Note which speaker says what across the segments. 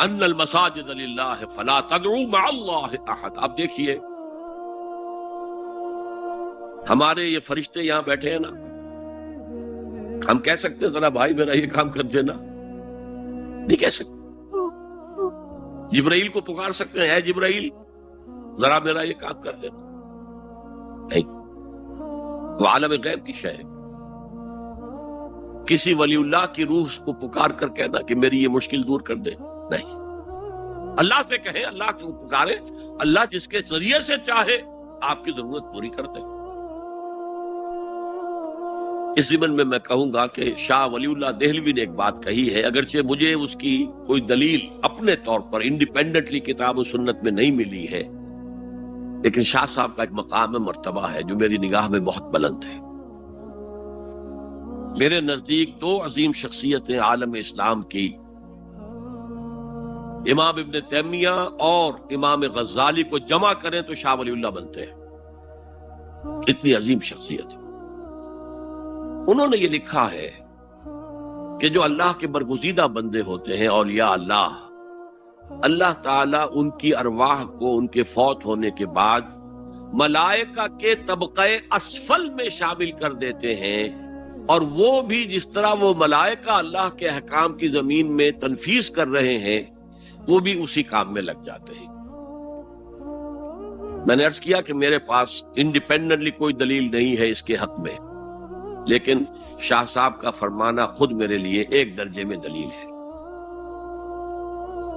Speaker 1: ان المساجد للہ فلا تدعوا مع اللہ احد. اب دیکھیے ہمارے یہ فرشتے یہاں بیٹھے ہیں نا، ہم کہہ سکتے ہیں ذرا بھائی میرا یہ کام کر دینا؟ نہیں کہہ سکتے. جبرائیل کو پکار سکتے ہیں، اے جبرائیل ذرا میرا یہ کام کر دینا؟ نہیں. وہ عالم غیب کی شے ہے. کسی ولی اللہ کی روح کو پکار کر کہنا کہ میری یہ مشکل دور کر دے؟ نہیں. اللہ سے کہیں، اللہ کو پکارے، اللہ جس کے ذریعے سے چاہے آپ کی ضرورت پوری کر دے. اس ضمن میں میں کہوں گا کہ شاہ ولی اللہ دہلوی نے ایک بات کہی ہے، اگرچہ مجھے اس کی کوئی دلیل اپنے طور پر انڈیپینڈنٹلی کتاب و سنت میں نہیں ملی ہے، لیکن شاہ صاحب کا ایک مقام مرتبہ ہے جو میری نگاہ میں بہت بلند ہے. میرے نزدیک دو عظیم شخصیتیں عالم اسلام کی، امام ابن تیمیہ اور امام غزالی کو جمع کریں تو شاہ ولی اللہ بنتے ہیں. اتنی عظیم شخصیت. انہوں نے یہ لکھا ہے کہ جو اللہ کے برگزیدہ بندے ہوتے ہیں، اولیاء اللہ، اللہ تعالیٰ ان کی ارواح کو ان کے فوت ہونے کے بعد ملائکہ کے طبقہ اسفل میں شامل کر دیتے ہیں، اور وہ بھی جس طرح وہ ملائکہ اللہ کے احکام کی زمین میں تنفیذ کر رہے ہیں وہ بھی اسی کام میں لگ جاتے ہیں. میں نے عرض کیا کہ میرے پاس انڈیپینڈنٹلی کوئی دلیل نہیں ہے اس کے حق میں، لیکن شاہ صاحب کا فرمانا خود میرے لیے ایک درجے میں دلیل ہے.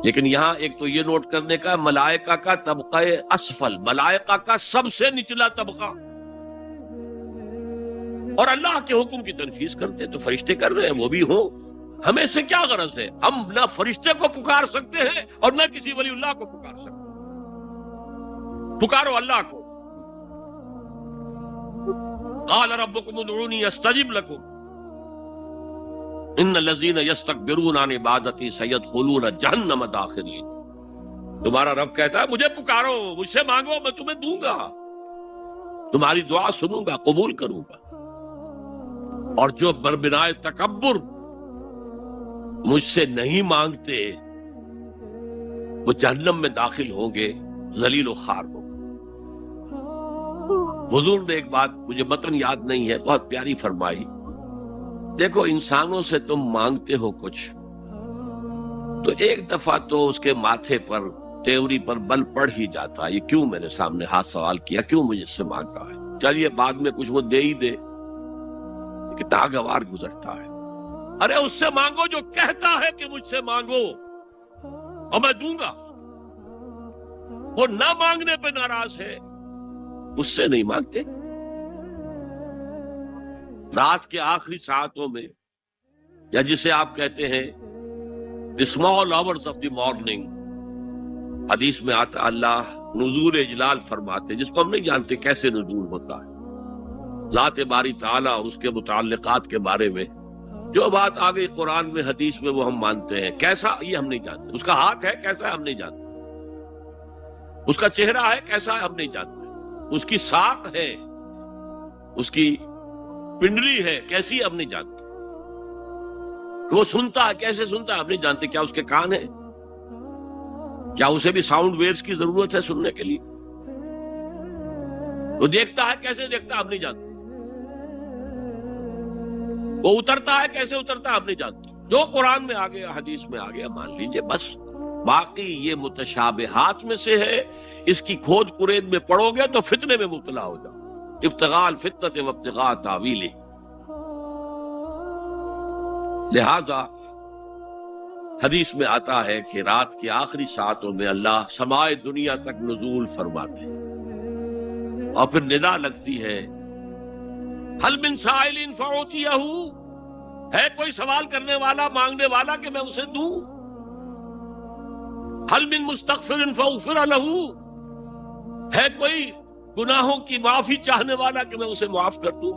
Speaker 1: لیکن یہاں ایک تو یہ نوٹ کرنے کا، ملائکہ کا طبقہ اسفل، ملائکہ کا سب سے نچلا طبقہ، اور اللہ کے حکم کی تنفیذ کرتے تو فرشتے کر رہے ہیں، وہ بھی ہوں. ہمیں سے کیا غرض ہے؟ ہم نہ فرشتے کو پکار سکتے ہیں اور نہ کسی ولی اللہ کو پکار سکتے. پکارو اللہ کو. قال ربکم ادعونی استجب لکم ان الذین یستکبرون عن عبادتی سیدخلون جہنم داخرین. تمہارا رب کہتا ہے مجھے پکارو، مجھ سے مانگو، میں تمہیں دوں گا، تمہاری دعا سنوں گا، قبول کروں گا. اور جو بربنائے تکبر مجھ سے نہیں مانگتے وہ جہنم میں داخل ہوں گے، ذلیل و خوار ہوں گے. حضور نے ایک بات مجھے متن یاد نہیں ہے، بہت پیاری فرمائی. دیکھو انسانوں سے تم مانگتے ہو کچھ تو ایک دفعہ تو اس کے ماتھے پر، تیوری پر بل پڑ ہی جاتا ہے، یہ کیوں میرے سامنے ہاتھ سوال کیا، کیوں مجھ سے مانگ رہا ہے، چلیے بعد میں کچھ وہ دے ہی دے. ناگوار گزرتا ہے. ارے اس سے مانگو جو کہتا ہے کہ مجھ سے مانگو اور میں دوں گا. وہ نہ مانگنے پہ ناراض ہے، اس سے نہیں مانگتے. رات کے آخری ساعتوں میں، یا جسے آپ کہتے ہیں the small hours of the morning، حدیث میں آتا اللہ نزول اجلال فرماتے، جس کو ہم نہیں جانتے کیسے نزول ہوتا ہے. ذات باری تعالیٰ اور اس کے متعلقات کے بارے میں جو بات آ گئی قرآن میں، حدیث میں، وہ ہم مانتے ہیں. کیسا یہ ہم نہیں جانتے. اس کا ہاتھ ہے کیسا ہے ہم نہیں جانتے. اس کا چہرہ ہے کیسا ہے ہم نہیں جانتے. اس کی ساق ہے، اس کی پنڈلی ہے کیسی ہے ہم نہیں جانتے. وہ سنتا ہے کیسے سنتا ہے ہم نہیں جانتے. کیا اس کے کان ہیں؟ کیا اسے بھی ساؤنڈ ویوز کی ضرورت ہے سننے کے لیے؟ وہ دیکھتا ہے کیسے دیکھتا ہے ہم نہیں جانتے. وہ اترتا ہے کیسے اترتا ہے ہم نہیں جانتے. جو قرآن میں آ گیا، حدیث میں آ گیا، مان لیجئے بس. باقی یہ متشابہات میں سے ہے، اس کی کھود کرید میں پڑو گے تو فتنے میں مبتلا ہو جاؤ. ابتغاء الفتنۃ وابتغاء تاویلہ. لہذا حدیث میں آتا ہے کہ رات کی آخری ساعتوں میں اللہ سمائے دنیا تک نزول فرماتے ہیں، اور پھر ندا لگتی ہے حل من سائل فاعطیہ، ہے کوئی سوال کرنے والا، مانگنے والا کہ میں اسے دوں. حل من مستغفر فاغفر لہ، ہے کوئی گناہوں کی معافی چاہنے والا کہ میں اسے معاف کر دوں.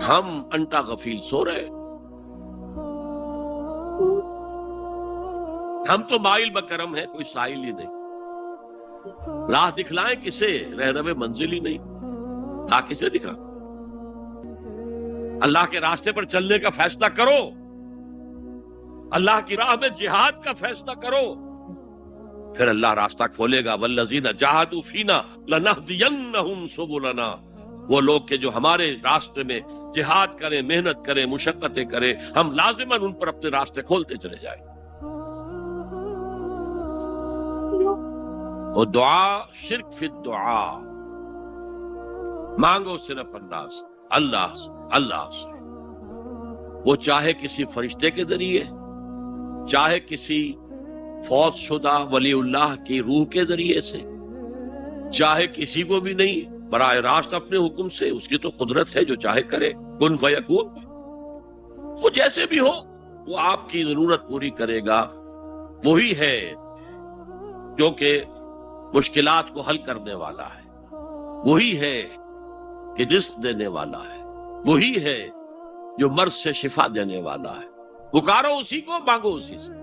Speaker 1: ہم انٹا غفیل سو رہے، ہم تو مائل بکرم ہے، کوئی سائل ہی نہیں. راہ دکھلائیں کسے؟ رہنمے منزل ہی نہیں. راہ کسے دکھا؟ اللہ کے راستے پر چلنے کا فیصلہ کرو، اللہ کی راہ میں جہاد کا فیصلہ کرو، پھر اللہ راستہ کھولے گا۔ والذین جاہدوا فینا لنہدینہم سبلنا، وہ لوگ کہ جو ہمارے راستے میں جہاد کریں، محنت کریں، مشقتیں کریں، ہم لازماً ان پر اپنے راستے کھولتے چلے جائیں۔ اور دعا شرک فی الدعا، مانگو صرف اللہ سے، وہ چاہے کسی فرشتے کے ذریعے، چاہے کسی فوت شدہ ولی اللہ کی روح کے ذریعے سے، چاہے کسی کو بھی نہیں، براہ راست اپنے حکم سے، اس کی تو قدرت ہے، جو چاہے کرے، کن فیکون، وہ جیسے بھی ہو وہ آپ کی ضرورت پوری کرے گا۔ وہی ہے جو کہ مشکلات کو حل کرنے والا ہے، وہی ہے کہ رزق دینے والا ہے، وہی ہے جو مرض سے شفا دینے والا ہے۔ پکارو اسی کو، مانگو اسی سے۔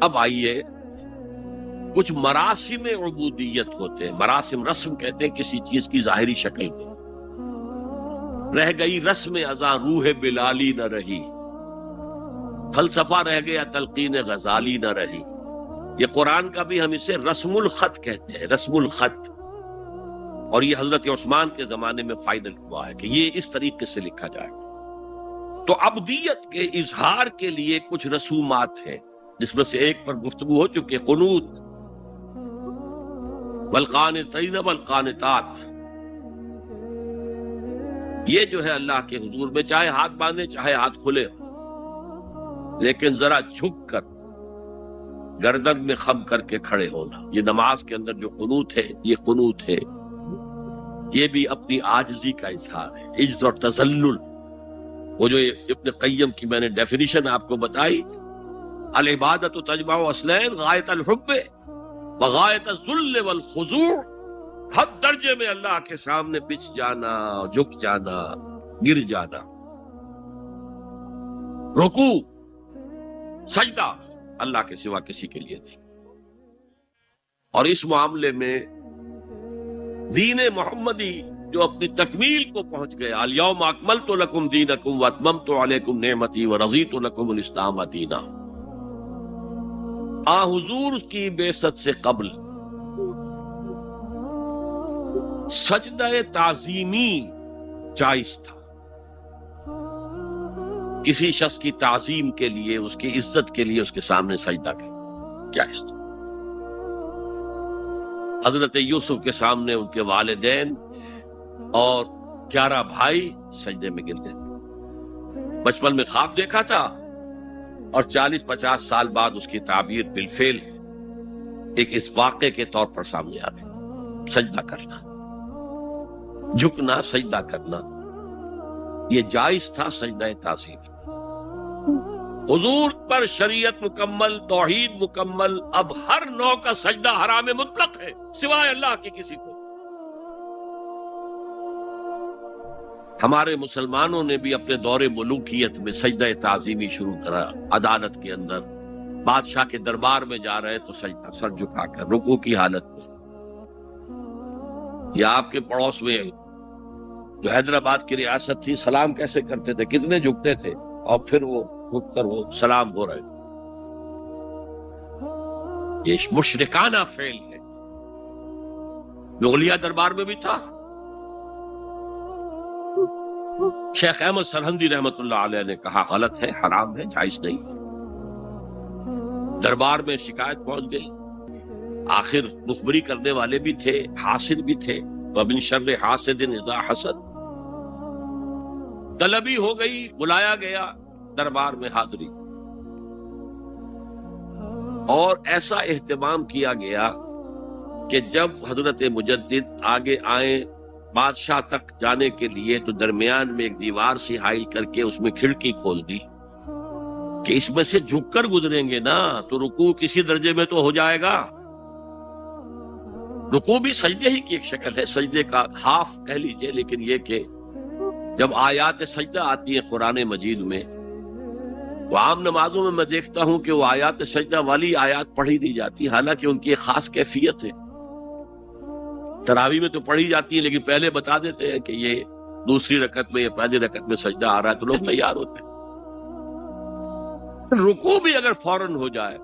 Speaker 1: اب آئیے، کچھ مراسم عبودیت ہوتے ہیں، مراسم رسم کہتے ہیں کسی چیز کی ظاہری شکل کو۔ رہ گئی رسم ازاں روح بلالی نہ رہی، فلسفہ رہ گیا تلقین غزالی نہ رہی۔ یہ قرآن کا بھی ہم اسے رسم الخط کہتے ہیں، رسم الخط، اور یہ حضرت عثمان کے زمانے میں فائنل ہوا ہے کہ یہ اس طریقے سے لکھا جائے۔ تو عبدیت کے اظہار کے لیے کچھ رسومات ہیں، جس میں سے ایک پر گفتگو ہو چکی، قنوت، والقانتین والقانتات۔ یہ جو ہے اللہ کے حضور میں چاہے ہاتھ باندھے چاہے ہاتھ کھلے، لیکن ذرا جھک کر گردن میں خم کر کے کھڑے ہونا۔ یہ نماز کے اندر جو قنوت ہے، یہ قنوت ہے، یہ بھی اپنی عاجزی کا اظہار ہے، عجز اور تذلل۔ وہ جو ابن قیم کی میں نے ڈیفینیشن آپ کو بتائی، العبادت تجمع اصلین، غایت الحب وغایت الذل والخضوع، حد درجے میں اللہ کے سامنے بچ جانا، جھک جانا، گر جانا، رکوع، سجدہ اللہ کے سوا کسی کے لیے نہیں۔ اور اس معاملے میں دین محمدی جو اپنی تکمیل کو پہنچ گیا، الیوم اکملت لکم دینکم واتممت علیکم نعمتی ورضیت لکم الاسلام دینا، حضور کی بعثت سے قبل سجدہ تعظیمی جائز تھا، کسی شخص کی تعظیم کے لیے، اس کی عزت کے لیے اس کے سامنے سجدہ کرنا جائز تھا۔ حضرت یوسف کے سامنے ان کے والدین اور 11 بھائی سجدے میں گر گئے۔ بچپن میں خواب دیکھا تھا اور 40-50 سال بعد اس کی تعبیر بالفعل ایک اس واقعے کے طور پر سامنے آ گئی۔ سجدہ کرنا، جھکنا، سجدہ کرنا، یہ جائز تھا سجدہ تعظیم۔ حضور پر شریعت مکمل، توحید مکمل، اب ہر نوع کا سجدہ حرام مطلق ہے سوائے اللہ کی کسی کو۔ ہمارے مسلمانوں نے بھی اپنے دور ملوکیت میں سجدہ تعظیمی شروع کرا، عدالت کے اندر بادشاہ کے دربار میں جا رہے تو سجدہ، سر جھکا کر رکوع کی حالت میں۔ یا آپ کے پڑوس میں جو حیدرآباد کی ریاست تھی، سلام کیسے کرتے تھے، کتنے جھکتے تھے، اور پھر وہ جھک کر وہ سلام ہو رہے۔ یہ مشرکانہ فعل ہے، مغلیہ دربار میں بھی تھا۔ شیخ احمد سرہندی رحمت اللہ علیہ نے کہا غلط ہے، حرام ہے، جائز نہیں۔ دربار میں شکایت پہنچ گئی، آخر مخبری کرنے والے بھی تھے، حاسد بھی تھے، وَمِن شَرِّ حَاسِدٍ إِذَا حَسَدَ، طلبی ہو گئی، بلایا گیا دربار میں حاضری، اور ایسا اہتمام کیا گیا کہ جب حضرت مجدد آگے آئیں بادشاہ تک جانے کے لیے تو درمیان میں ایک دیوار سی حائل کر کے اس میں کھڑکی کھول دی کہ اس میں سے جھک کر گزریں گے نا تو رکوع کسی درجے میں تو ہو جائے گا۔ رکوع بھی سجدے ہی کی ایک شکل ہے، سجدے کا ہاف کہہ لیجئے، لیکن یہ کہ جب آیات سجدہ آتی ہیں قرآن مجید میں، وہ عام نمازوں میں دیکھتا ہوں کہ وہ آیات سجدہ والی آیات پڑھی دی جاتی، حالانکہ ان کی ایک خاص کیفیت ہے۔ تراویح میں تو پڑھی جاتی ہے، لیکن پہلے بتا دیتے ہیں کہ یہ دوسری رکعت میں یا پہلی رکعت میں سجدہ آ رہا ہے تو لوگ تیار ہوتے ہیں۔ رکوع بھی اگر فوراً ہو جائے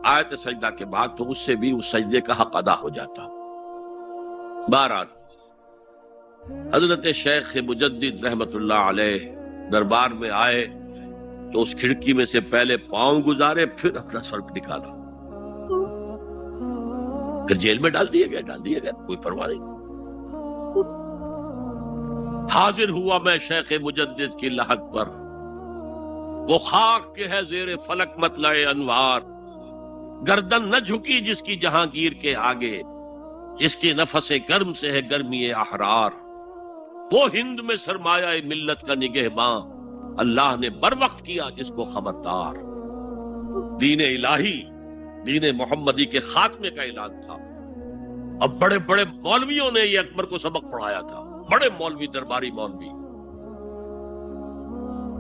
Speaker 1: آیت سجدہ کے بعد تو اس سے بھی اس سجدے کا حق ادا ہو جاتا۔ بہرحال حضرت شیخ مجدد رحمت اللہ علیہ دربار میں آئے تو اس کھڑکی میں سے پہلے پاؤں گزارے، پھر اپنا سر نکالا، پھر جیل میں ڈال دیا گیا، کوئی پرواہ نہیں۔ حاضر ہوا میں شیخ مجدد کی لحد پر، وہ خاک کے ہے زیر فلک مطلع انوار، گردن نہ جھکی جس کی جہانگیر کے آگے، جس کے نفس گرم سے ہے گرمی احرار، وہ ہند میں سرمایہ ملت کا نگہباں، اللہ نے بر وقت کیا جس کو خبردار۔ دین الہی، دین محمدی کے خاتمے کا اعلان تھا۔ اب بڑے بڑے مولویوں نے یہ اکبر کو سبق پڑھایا تھا، بڑے مولوی، درباری مولوی،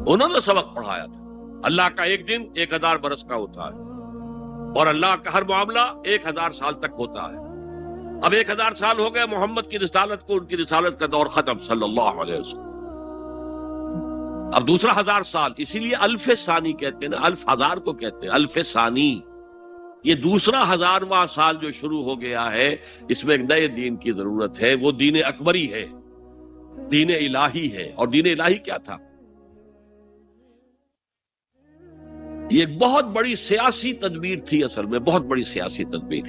Speaker 1: انہوں نے سبق پڑھایا تھا۔ اللہ کا ایک دن 1000 برس کا ہوتا ہے، اور اللہ کا ہر معاملہ 1000 سال تک ہوتا ہے۔ اب 1000 سال ہو گئے محمد کی رسالت کو، ان کی رسالت کا دور ختم صلی اللہ علیہ وسلم۔ اب دوسرا 1000 سال، اسی لیے الف ثانی کہتے ہیں نا، الف ہزار کو کہتے ہیں الف ثانی۔ یہ دوسرا 1000واں سال جو شروع ہو گیا ہے، اس میں ایک نئے دین کی ضرورت ہے، وہ دین اکبری ہے، دین الہی ہے۔ اور دین الہی کیا تھا؟ یہ ایک بہت بڑی سیاسی تدبیر تھی، اصل میں بہت بڑی سیاسی تدبیر،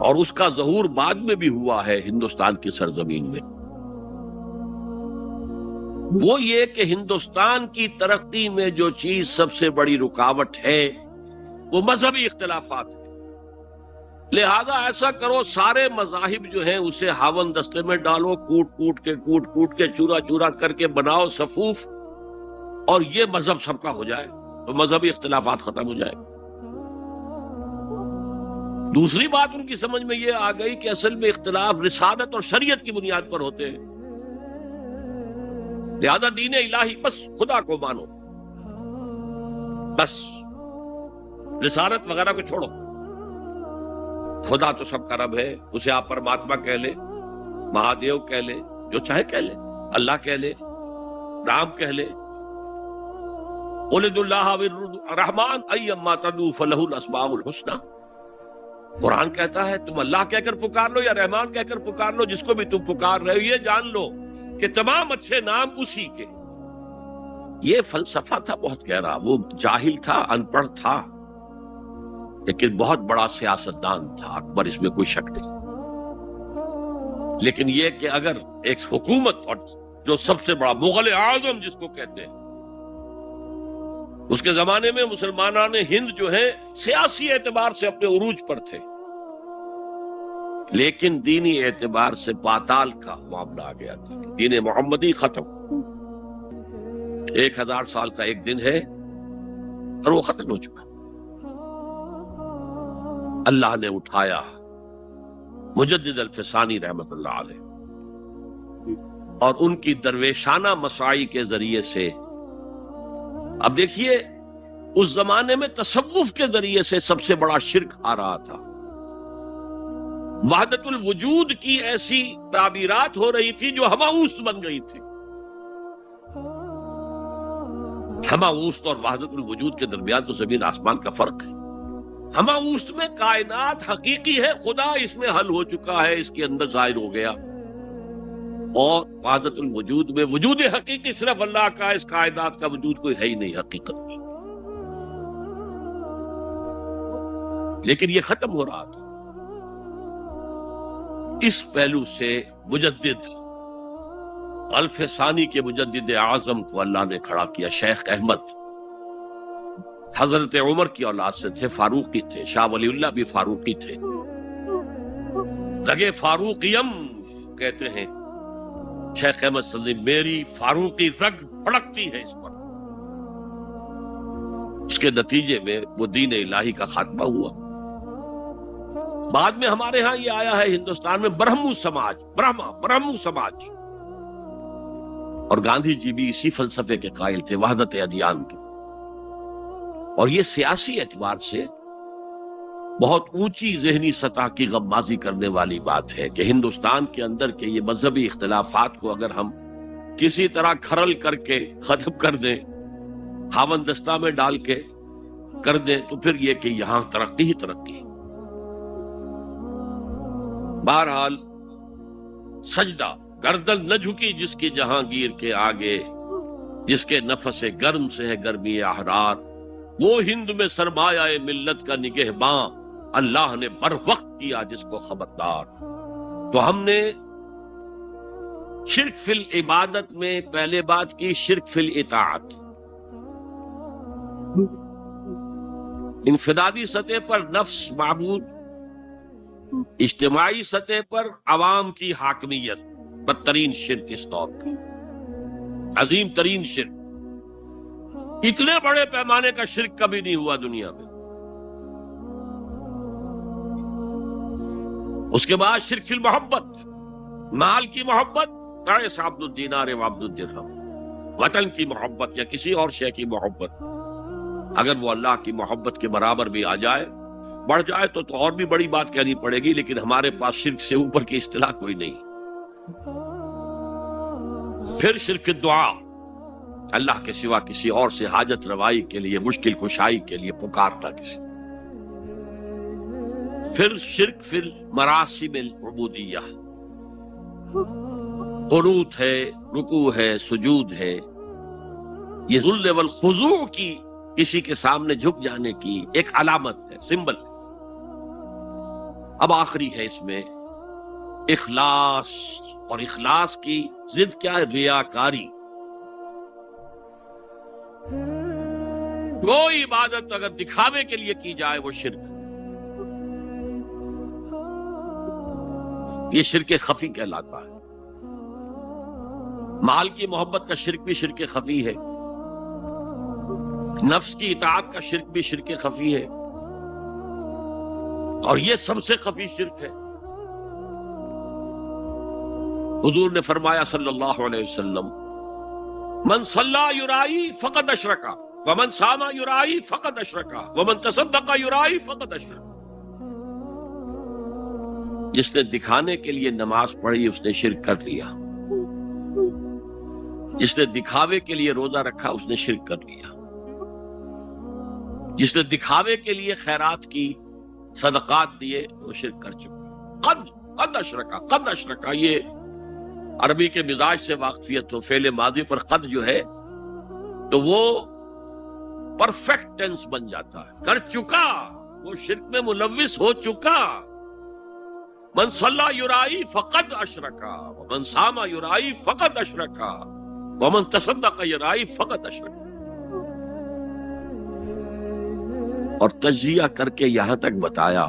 Speaker 1: اور اس کا ظہور بعد میں بھی ہوا ہے ہندوستان کی سرزمین میں۔ وہ یہ کہ ہندوستان کی ترقی میں جو چیز سب سے بڑی رکاوٹ ہے وہ مذہبی اختلافات ہیں۔ لہذا ایسا کرو، سارے مذاہب جو ہیں اسے ہاون دستے میں ڈالو، کوٹ کوٹ کے چورا چورا کر کے بناؤ صفوف، اور یہ مذہب سب کا ہو جائے تو مذہبی اختلافات ختم ہو جائے۔ دوسری بات ان کی سمجھ میں یہ آ گئی کہ اصل میں اختلاف رسالت اور شریعت کی بنیاد پر ہوتے ہیں، لہذا دین الہی بس خدا کو مانو، بس رسالت وغیرہ کو چھوڑو۔ خدا تو سب کا رب ہے، اسے آپ پرماتما کہہ لے، مہادیو کہہ لے، جو چاہے کہہ لے، اللہ کہہ لے، رام کہہ لے، قل ادعوا اللہ والرحمن ایما تدعوا فلہ الاسماء الحسنی۔ قرآن کہتا ہے تم اللہ کہہ کر پکار لو یا رحمان کہہ کر پکار لو، جس کو بھی تم پکار رہے ہو یہ جان لو کہ تمام اچھے نام اسی کے۔ یہ فلسفہ تھا بہت گہرا، وہ جاہل تھا، ان پڑھ تھا، لیکن بہت بڑا سیاستدان تھا اکبر، اس میں کوئی شک نہیں۔ لیکن یہ کہ اگر ایک حکومت، اور جو سب سے بڑا مغل اعظم جس کو کہتے ہیں، اس کے زمانے میں مسلمانان ہند جو ہیں سیاسی اعتبار سے اپنے عروج پر تھے، لیکن دینی اعتبار سے پاتال کا معاملہ آ گیا تھا، دین محمدی ختم۔ 1000 سال کا ایک دن ہے اور وہ ختم ہو چکا۔ اللہ نے اٹھایا مجدد الفسانی رحمت اللہ علیہ، اور ان کی درویشانہ مساعی کے ذریعے سے، اب دیکھیے اس زمانے میں تصوف کے ذریعے سے سب سے بڑا شرک آ رہا تھا، وحدت الوجود کی ایسی تعبیرات ہو رہی تھی جو ہماوست بن گئی تھی۔ ہماوست اور وحدت الوجود کے درمیان تو زمین آسمان کا فرق ہے۔ ہماوست میں کائنات حقیقی ہے، خدا اس میں حل ہو چکا ہے، اس کے اندر ظاہر ہو گیا، اور وحدت الوجود میں وجود حقیقی صرف اللہ کا ہے، اس کائنات کا وجود کوئی ہے ہی نہیں حقیقت میں۔ لیکن یہ ختم ہو رہا تھا۔ اس پہلو سے مجدد الف ثانی کے مجدد اعظم کو اللہ نے کھڑا کیا۔ شیخ احمد حضرت عمر کی اولاد سے تھے، فاروقی تھے، شاہ ولی اللہ بھی فاروقی تھے، رگے فاروقیم کہتے ہیں شیخ احمد صدی، میری فاروقی رگ پھڑکتی ہے اس پر۔ اس کے نتیجے میں وہ دین الہی کا خاتمہ ہوا۔ بعد میں ہمارے ہاں یہ آیا ہے ہندوستان میں برہمو سماج، برہمو سماج، اور گاندھی جی بھی اسی فلسفے کے قائل تھے، وحدت ادیان کے۔ اور یہ سیاسی اعتبار سے بہت اونچی ذہنی سطح کی غمازی کرنے والی بات ہے کہ ہندوستان کے اندر کے یہ مذہبی اختلافات کو اگر ہم کسی طرح کھرل کر کے ختم کر دیں ہاون دستہ میں ڈال کے کر دیں تو پھر یہ کہ یہاں ترقی ہی ترقی۔ بہرحال سجدہ، گردن نہ جھکی جس کی جہانگیر کے آگے، جس کے نفس گرم سے ہے گرمی احرار، وہ ہند میں سرمایہ ملت کا نگہباں، اللہ نے بر وقت کیا جس کو خبردار۔ تو ہم نے شرک فی العبادت میں پہلے بات کی شرک فی الاطاعت، انفرادی سطح پر نفس معبود، اجتماعی سطح پر عوام کی حاکمیت، بدترین شرک اس دور کا، عظیم ترین شرک، اتنے بڑے پیمانے کا شرک کبھی نہیں ہوا دنیا میں۔ اس کے بعد شرک فی المحبت، مال کی محبت، تعس عبد الدینار و عبد الدرہم، وطن کی محبت یا کسی اور شے کی محبت، اگر وہ اللہ کی محبت کے برابر بھی آ جائے، بڑھ جائے تو اور بھی بڑی بات کہنی پڑے گی، لیکن ہمارے پاس شرک سے اوپر کی اصطلاح کوئی نہیں۔ پھر شرک دعا، اللہ کے سوا کسی اور سے حاجت روائی کے لیے، مشکل کشائی کے لیے پکارنا کسی۔ پھر شرک فی المراسم العبودیہ، قنوت ہے، رکوع ہے، سجود ہے، یہ ذل والخضوع کی، کسی کے سامنے جھک جانے کی ایک علامت ہے، سمبل ہے۔ اب آخری ہے اس میں اخلاص، اور اخلاص کی ضد کیا ہے؟ ریاکاری۔ کوئی عبادت اگر دکھاوے کے لیے کی جائے وہ شرک، یہ شرک خفی کہلاتا ہے۔ مال کی محبت کا شرک بھی شرک خفی ہے، نفس کی اطاعت کا شرک بھی شرک خفی ہے، اور یہ سب سے خفی شرک ہے۔ حضور نے فرمایا صلی اللہ علیہ وسلم، من صلی یرائی فقد اشرکا ومن صام یرائی فقد اشرکا ومن تصدق یرائی فقد اشرکا۔ جس نے دکھانے کے لیے نماز پڑھی اس نے شرک کر لیا، جس نے دکھاوے کے لیے روزہ رکھا اس نے شرک کر لیا، جس نے دکھاوے کے لیے خیرات کی، صدقات دیے، وہ شرک کر چکا۔ قد اشرکا، قد اشرکا، یہ عربی کے مزاج سے واقفیت ہو، فعل ماضی پر قد جو ہے تو وہ پرفیکٹ ٹینس بن جاتا ہے، کر چکا، وہ شرک میں ملوث ہو چکا۔ من صلی یرائی فقد اشرکا ومن صام یرائی فقد اشرکا ومن تصدق یرائی فقد اشرکا۔ اور تجزیہ کر کے یہاں تک بتایا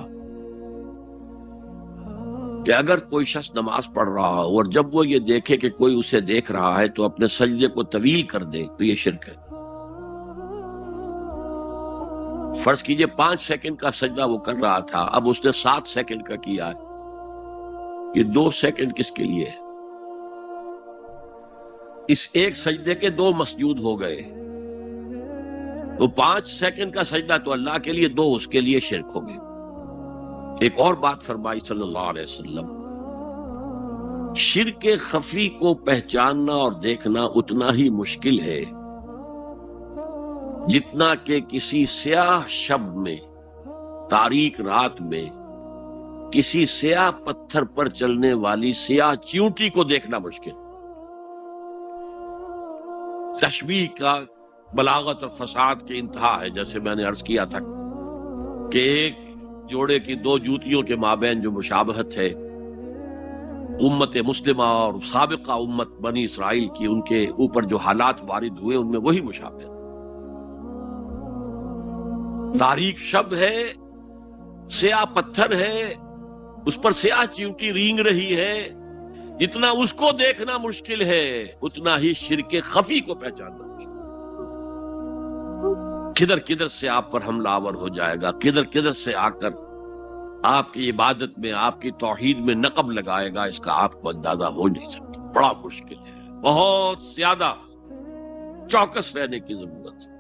Speaker 1: کہ اگر کوئی شخص نماز پڑھ رہا ہو اور جب وہ یہ دیکھے کہ کوئی اسے دیکھ رہا ہے تو اپنے سجدے کو طویل کر دے تو یہ شرک ہے۔ فرض کیجئے 5 سیکنڈ کا سجدہ وہ کر رہا تھا، اب اس نے 7 سیکنڈ کا کیا ہے، یہ 2 سیکنڈ کس کے لیے؟ اس ایک سجدے کے 2 مسجود ہو گئے، تو 5 سیکنڈ کا سجدہ تو اللہ کے لیے، 2 اس کے لیے شرک ہو گئے۔ ایک اور بات فرمائی صلی اللہ علیہ وسلم، شرک خفی کو پہچاننا اور دیکھنا اتنا ہی مشکل ہے جتنا کہ کسی سیاہ شب میں، تاریک رات میں، کسی سیاہ پتھر پر چلنے والی سیاہ چیونٹی کو دیکھنا مشکل۔ تشبیہ کا بلاغت اور فساد کی انتہا ہے، جیسے میں نے عرض کیا تھا کہ ایک جوڑے کی 2 جوتیوں کے مابین جو مشابہت ہے، امت مسلمہ اور سابقہ امت بنی اسرائیل کی، ان کے اوپر جو حالات وارد ہوئے ان میں وہی مشابہت۔ تاریک شب ہے، سیاہ پتھر ہے، اس پر سیاہ چیونٹی رینگ رہی ہے، جتنا اس کو دیکھنا مشکل ہے اتنا ہی شرک خفی کو پہچاننا مشکل۔ کدھر کدھر سے آپ پر حملہ آور ہو جائے گا، کدھر کدھر سے آ کر آپ کی عبادت میں، آپ کی توحید میں نقب لگائے گا، اس کا آپ کو اندازہ ہو نہیں سکتا۔ بڑا مشکل ہے، بہت زیادہ چوکس رہنے کی ضرورت ہے۔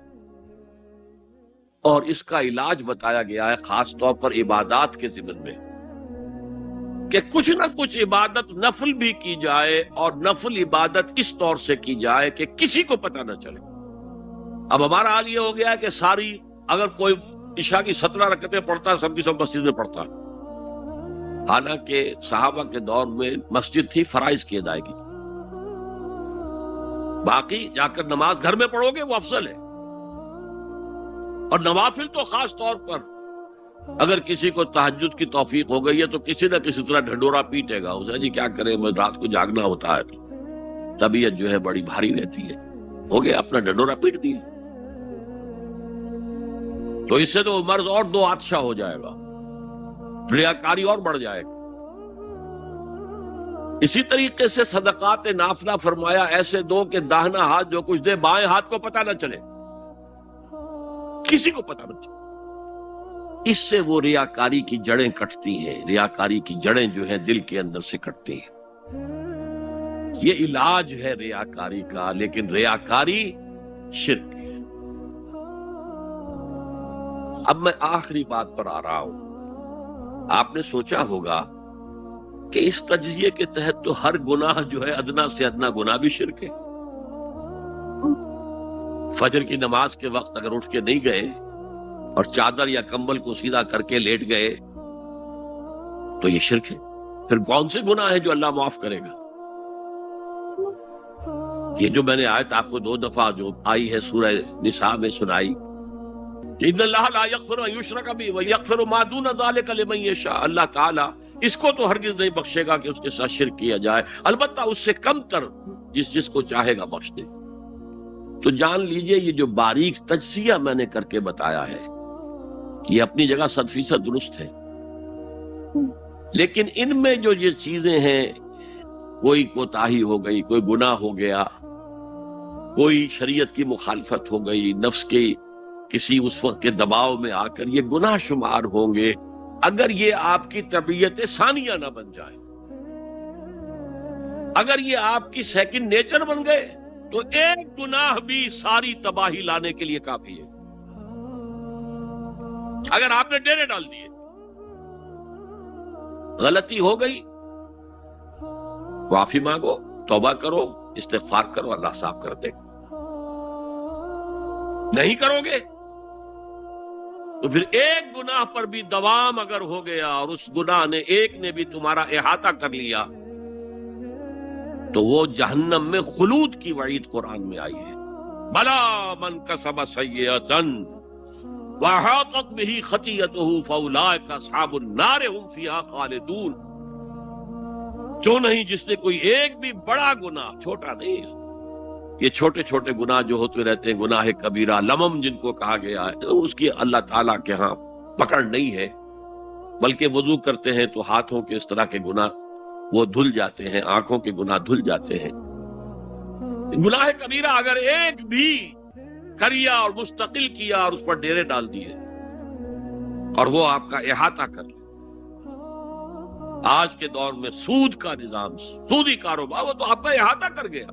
Speaker 1: اور اس کا علاج بتایا گیا ہے خاص طور پر عبادات کے ضمن میں، کہ کچھ نہ کچھ عبادت نفل بھی کی جائے، اور نفل عبادت اس طور سے کی جائے کہ کسی کو پتہ نہ چلے۔ اب ہمارا حال یہ ہو گیا ہے کہ ساری اگر کوئی عشاء کی 17 رکعتیں پڑھتا ہے سب کی سب مسجد میں پڑھتا ہے، حالانکہ صحابہ کے دور میں مسجد تھی فرائض کی ادائیگی، باقی جا کر نماز گھر میں پڑھو گے وہ افضل ہے، اور نوافل تو خاص طور پر اگر کسی کو تہجد کی توفیق ہو گئی ہے تو کسی نہ کسی طرح ڈھنڈورا پیٹے گا، اسے جی کیا کرے میں رات کو جاگنا ہوتا ہے، طبیعت جو ہے بڑی بھاری رہتی ہے، ہو گیا اپنا ڈھنڈورا پیٹ دیا، تو اس سے تو مرض اور دو آتشا ہو جائے گا، ریاکاری اور بڑھ جائے گا۔ اسی طریقے سے صدقات نافلہ فرمایا ایسے دو کہ داہنا ہاتھ جو کچھ دے بائیں ہاتھ کو پتہ نہ چلے، کسی کو پتہ نہ چلے، اس سے وہ ریاکاری کی جڑیں کٹتی ہیں، ریاکاری کی جڑیں جو ہیں دل کے اندر سے کٹتی ہیں۔ یہ علاج ہے ریاکاری کا، لیکن ریاکاری شرک ہے۔ اب میں آخری بات پر آ رہا ہوں، آپ نے سوچا ہوگا کہ اس تجزیے کے تحت تو ہر گناہ جو ہے ادنا سے ادنا گناہ بھی شرک ہے۔ فجر کی نماز کے وقت اگر اٹھ کے نہیں گئے اور چادر یا کمبل کو سیدھا کر کے لیٹ گئے تو یہ شرک ہے، پھر کون سے گناہ ہے جو اللہ معاف کرے گا؟ یہ جو میں نے آیت آپ کو 2 دفعہ جو آئی ہے سورہ نساء میں سنائی، ان اللہ لا یغفر ان یشرک بہ ویغفر ما دون ذلک لمن یشاء، اللہ تعالیٰ اس کو تو ہرگز نہیں بخشے گا کہ اس کے ساتھ شرک کیا جائے، البتہ اس سے کم تر جس کو چاہے گا بخش دے۔ تو جان لیجئے یہ جو باریک تجزیہ میں نے کر کے بتایا ہے یہ اپنی جگہ 100% درست ہے، لیکن ان میں جو یہ چیزیں ہیں، کوئی کوتاہی ہو گئی، کوئی گناہ ہو گیا، کوئی شریعت کی مخالفت ہو گئی، نفس کے کسی اس وقت کے دباؤ میں آ کر یہ گناہ شمار ہوں گے اگر یہ آپ کی طبیعت ثانیہ نہ بن جائے، اگر یہ آپ کی سیکنڈ نیچر بن گئے تو ایک گناہ بھی ساری تباہی لانے کے لیے کافی ہے۔ اگر آپ نے ڈیرے ڈال دیے، غلطی ہو گئی، معافی مانگو، توبہ کرو، استغفار کرو، اللہ صاف کر دے گا۔ نہیں کرو گے تو پھر ایک گناہ پر بھی دوام اگر ہو گیا اور اس گناہ نے ایک نے بھی تمہارا احاطہ کر لیا تو وہ جہنم میں خلود کی وعید قرآن میں آئی ہے۔ بلا من کسب سیئۃ وَأَحَاطَتْ بِهِ خَطِیئَتُهُ فَأُولَٰئِکَ أَصْحَابُ النَّارِ هُمْ فِیہا خَالِدُونَ، جو نہیں جس نے کوئی ایک بھی بڑا گناہ، چھوٹا نہیں، یہ چھوٹے چھوٹے گناہ جو ہوتے رہتے ہیں، گناہ کبیرہ لمم جن کو کہا گیا ہے، اس کی اللہ تعالیٰ کے ہاں پکڑ نہیں ہے، بلکہ وضو کرتے ہیں تو ہاتھوں کے اس طرح کے گناہ وہ دھل جاتے ہیں، آنکھوں کے گناہ دھل جاتے ہیں۔ گناہ کبیرہ اگر ایک بھی کریا اور مستقل کیا اور اس پر ڈیرے ڈال دیے اور وہ آپ کا احاطہ کر لے، آج کے دور میں سود کا نظام، سودی کاروبار، وہ تو آپ کا احاطہ کر گیا۔